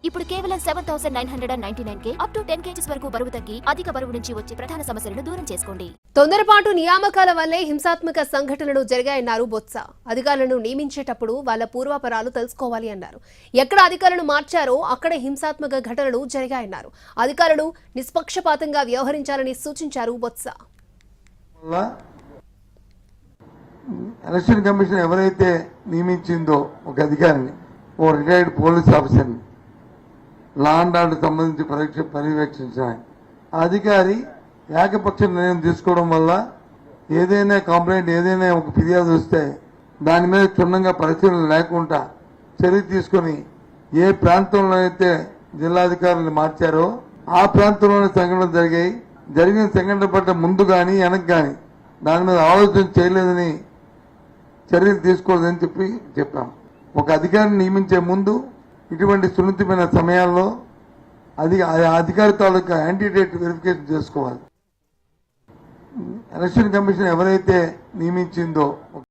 ఇప్పుడు కేవలం 7,999 up to 10 kgs వరకు బరువు తగ్గి అధిక బరువు నుంచి వచ్చే ప్రధాన సమస్యలను దూరం చేసుకోండి. తొందరపాటు నియామకాల వల్లే హింసాత్మక సంఘటనలు జరిగాయన్నారు బొత్స. అధికారులను నియమించేటప్పుడు వాళ్ళ పూర్వాపరాలు తెలుసుకోవాలి అన్నారు. ఎక్కడ అధికారులను మార్చారో అక్కడే హింసాత్మక ఘటనలు జరిగాయన్నారు. అధికారులు నిష్పక్షపాతంగా వ్యవహరించాలని సూచించారు బొత్స. ఎలక్షన్ కమిషన్ ఎవరైతే నియమించిందో ఒక అధికారిని, ఓ రిటైర్డ్ పోలీస్ ఆఫీసర్ని లా అండ్ ఆర్డర్ సంబంధించి పర్యవేక్షించడానికి, ఆ అధికారి ఏకపక్ష నిర్ణయం తీసుకోవడం వల్ల ఏదైనా కంప్లైంట్, ఏదైనా ఒక ఫిర్యాదు వస్తే దాని మీద క్షుణ్ణంగా పరిశీలన లేకుండా చర్య తీసుకుని ఏ ప్రాంతంలో అయితే జిల్లాధికారులను మార్చారో ఆ ప్రాంతంలోనే సంఘటనలు జరిగాయి. జరిగిన సంఘటన పట్ల ముందు కానీ వెనక్కి కానీ దాని మీద ఆలోచన చేయలేదని చర్యలు తీసుకోలేదని చెప్పాం. ఒక అధికారిని నియమించే ముందు ఇటువంటి సున్నితమైన సమయాల్లో అధికారి తాలూకా యాంటీడేట్ వెరిఫికేషన్ చేసుకోవాలి. ఎలక్షన్ కమిషన్ ఎవరైతే నియమించిందో